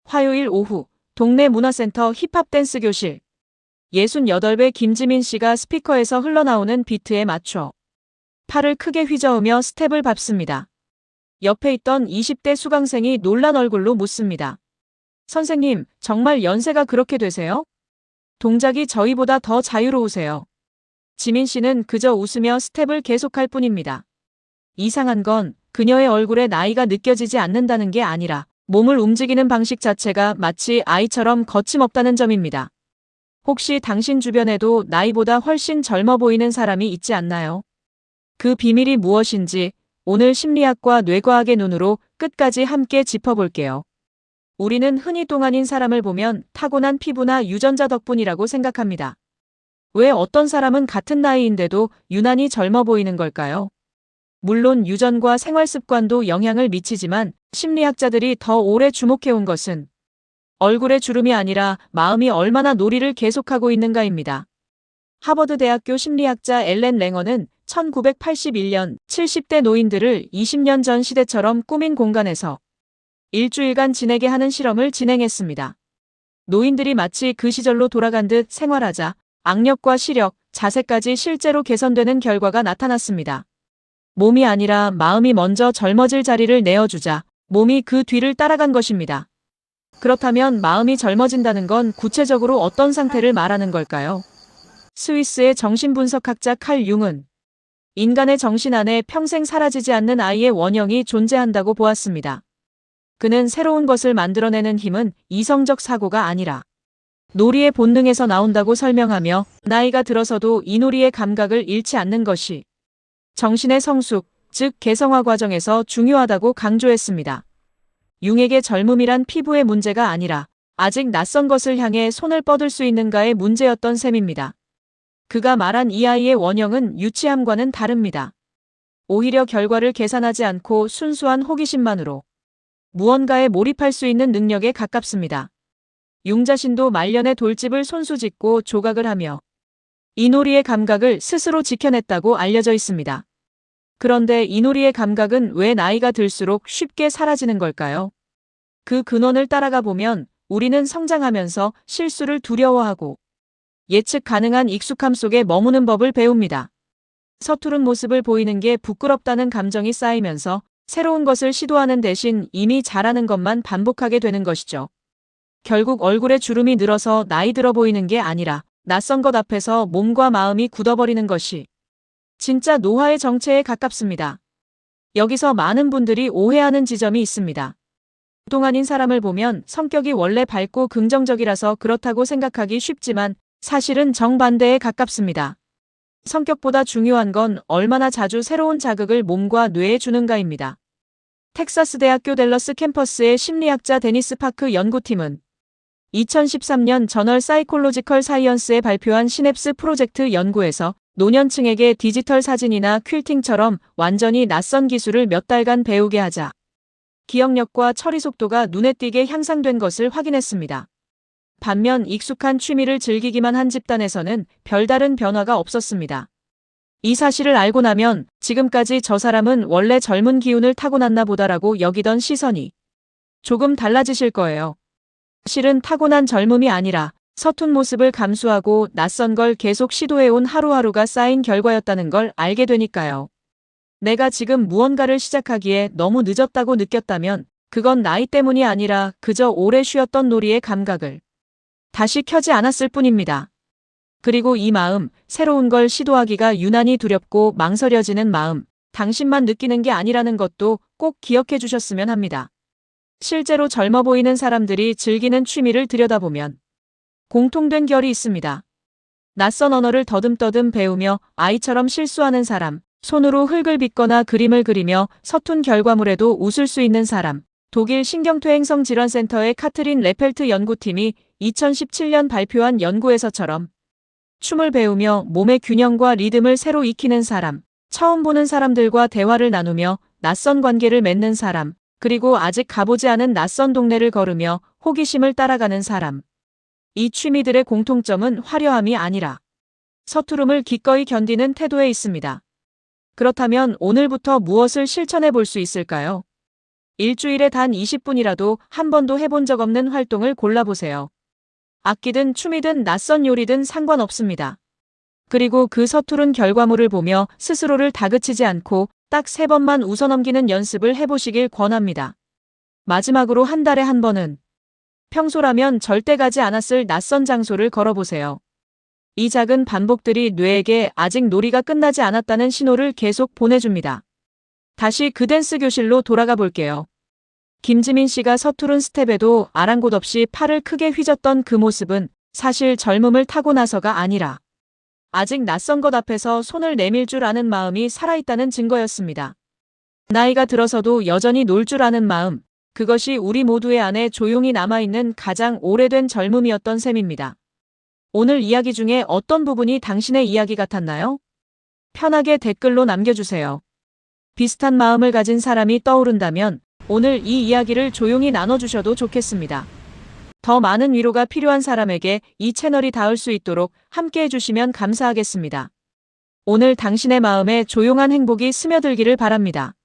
화요일 오후 동네 문화센터 힙합 댄스 교실. 68배 김지민 씨가 스피커에서 흘러나오는 비트에 맞춰 팔을 크게 휘저으며 스텝을 밟습니다. 옆에 있던 20대 수강생이 놀란 얼굴로 묻습니다. 선생님, 정말 연세가 그렇게 되세요? 동작이 저희보다 더 자유로우세요. 지민 씨는 그저 웃으며 스텝을 계속할 뿐입니다. 이상한 건 그녀의 얼굴에 나이가 느껴지지 않는다는 게 아니라 몸을 움직이는 방식 자체가 마치 아이처럼 거침없다는 점입니다. 혹시 당신 주변에도 나이보다 훨씬 젊어 보이는 사람이 있지 않나요? 그 비밀이 무엇인지 오늘 심리학과 뇌과학의 눈으로 끝까지 함께 짚어볼게요. 우리는 흔히 동안인 사람을 보면 타고난 피부나 유전자 덕분이라고 생각합니다. 왜 어떤 사람은 같은 나이인데도 유난히 젊어 보이는 걸까요? 물론 유전과 생활 습관도 영향을 미치지만 심리학자들이 더 오래 주목해온 것은 얼굴의 주름이 아니라 마음이 얼마나 놀이를 계속하고 있는가입니다. 하버드 대학교 심리학자 앨런 랭어는 1981년 70대 노인들을 20년 전 시대처럼 꾸민 공간에서 일주일간 지내게 하는 실험을 진행했습니다. 노인들이 마치 그 시절로 돌아간 듯 생활하자 악력과 시력, 자세까지 실제로 개선되는 결과가 나타났습니다. 몸이 아니라 마음이 먼저 젊어질 자리를 내어주자 몸이 그 뒤를 따라간 것입니다. 그렇다면 마음이 젊어진다는 건 구체적으로 어떤 상태를 말하는 걸까요? 스위스의 정신분석학자 칼 융은 인간의 정신 안에 평생 사라지지 않는 아이의 원형이 존재한다고 보았습니다. 그는 새로운 것을 만들어내는 힘은 이성적 사고가 아니라 놀이의 본능에서 나온다고 설명하며 나이가 들어서도 이 놀이의 감각을 잃지 않는 것이 정신의 성숙, 즉 개성화 과정에서 중요하다고 강조했습니다. 융에게 젊음이란 피부의 문제가 아니라 아직 낯선 것을 향해 손을 뻗을 수 있는가의 문제였던 셈입니다. 그가 말한 이 아이의 원형은 유치함과는 다릅니다. 오히려 결과를 계산하지 않고 순수한 호기심만으로 무언가에 몰입할 수 있는 능력에 가깝습니다. 융 자신도 말년에 돌집을 손수짓고 조각을 하며 이 놀이의 감각을 스스로 지켜냈다고 알려져 있습니다. 그런데 이 놀이의 감각은 왜 나이가 들수록 쉽게 사라지는 걸까요? 그 근원을 따라가 보면 우리는 성장하면서 실수를 두려워하고 예측 가능한 익숙함 속에 머무는 법을 배웁니다. 서투른 모습을 보이는 게 부끄럽다는 감정이 쌓이면서 새로운 것을 시도하는 대신 이미 잘하는 것만 반복하게 되는 것이죠. 결국 얼굴에 주름이 늘어서 나이 들어 보이는 게 아니라 낯선 것 앞에서 몸과 마음이 굳어버리는 것이 진짜 노화의 정체에 가깝습니다. 여기서 많은 분들이 오해하는 지점이 있습니다. 동안인 사람을 보면 성격이 원래 밝고 긍정적이라서 그렇다고 생각하기 쉽지만 사실은 정반대에 가깝습니다. 성격보다 중요한 건 얼마나 자주 새로운 자극을 몸과 뇌에 주는가입니다. 텍사스 대학교 댈러스 캠퍼스의 심리학자 데니스 파크 연구팀은 2013년 저널 사이콜로지컬 사이언스에 발표한 시냅스 프로젝트 연구에서 노년층에게 디지털 사진이나 퀼팅처럼 완전히 낯선 기술을 몇 달간 배우게 하자 기억력과 처리 속도가 눈에 띄게 향상된 것을 확인했습니다. 반면 익숙한 취미를 즐기기만 한 집단에서는 별다른 변화가 없었습니다. 이 사실을 알고 나면 지금까지 저 사람은 원래 젊은 기운을 타고났나 보다라고 여기던 시선이 조금 달라지실 거예요. 실은 타고난 젊음이 아니라 서툰 모습을 감수하고 낯선 걸 계속 시도해온 하루하루가 쌓인 결과였다는 걸 알게 되니까요. 내가 지금 무언가를 시작하기에 너무 늦었다고 느꼈다면 그건 나이 때문이 아니라 그저 오래 쉬었던 놀이의 감각을 다시 켜지 않았을 뿐입니다. 그리고 이 마음, 새로운 걸 시도하기가 유난히 두렵고 망설여지는 마음, 당신만 느끼는 게 아니라는 것도 꼭 기억해 주셨으면 합니다. 실제로 젊어 보이는 사람들이 즐기는 취미를 들여다보면 공통된 결이 있습니다. 낯선 언어를 더듬더듬 배우며 아이처럼 실수하는 사람, 손으로 흙을 빚거나 그림을 그리며 서툰 결과물에도 웃을 수 있는 사람, 독일 신경퇴행성 질환센터의 카트린 레펠트 연구팀이 2017년 발표한 연구에서처럼 춤을 배우며 몸의 균형과 리듬을 새로 익히는 사람, 처음 보는 사람들과 대화를 나누며 낯선 관계를 맺는 사람, 그리고 아직 가보지 않은 낯선 동네를 걸으며 호기심을 따라가는 사람. 이 취미들의 공통점은 화려함이 아니라 서투름을 기꺼이 견디는 태도에 있습니다. 그렇다면 오늘부터 무엇을 실천해 볼 수 있을까요? 일주일에 단 20분이라도 한 번도 해본 적 없는 활동을 골라보세요. 악기든 춤이든 낯선 요리든 상관없습니다. 그리고 그 서투른 결과물을 보며 스스로를 다그치지 않고 딱 3번만 웃어넘기는 연습을 해보시길 권합니다. 마지막으로 한 달에 한 번은 평소라면 절대 가지 않았을 낯선 장소를 걸어보세요. 이 작은 반복들이 뇌에게 아직 놀이가 끝나지 않았다는 신호를 계속 보내줍니다. 다시 그 댄스 교실로 돌아가 볼게요. 김지민 씨가 서투른 스텝에도 아랑곳 없이 팔을 크게 휘젓던 그 모습은 사실 젊음을 타고나서가 아니라 아직 낯선 것 앞에서 손을 내밀 줄 아는 마음이 살아있다는 증거였습니다. 나이가 들어서도 여전히 놀 줄 아는 마음, 그것이 우리 모두의 안에 조용히 남아있는 가장 오래된 젊음이었던 셈입니다. 오늘 이야기 중에 어떤 부분이 당신의 이야기 같았나요? 편하게 댓글로 남겨주세요. 비슷한 마음을 가진 사람이 떠오른다면 오늘 이 이야기를 조용히 나눠주셔도 좋겠습니다. 더 많은 위로가 필요한 사람에게 이 채널이 닿을 수 있도록 함께 해주시면 감사하겠습니다. 오늘 당신의 마음에 조용한 행복이 스며들기를 바랍니다.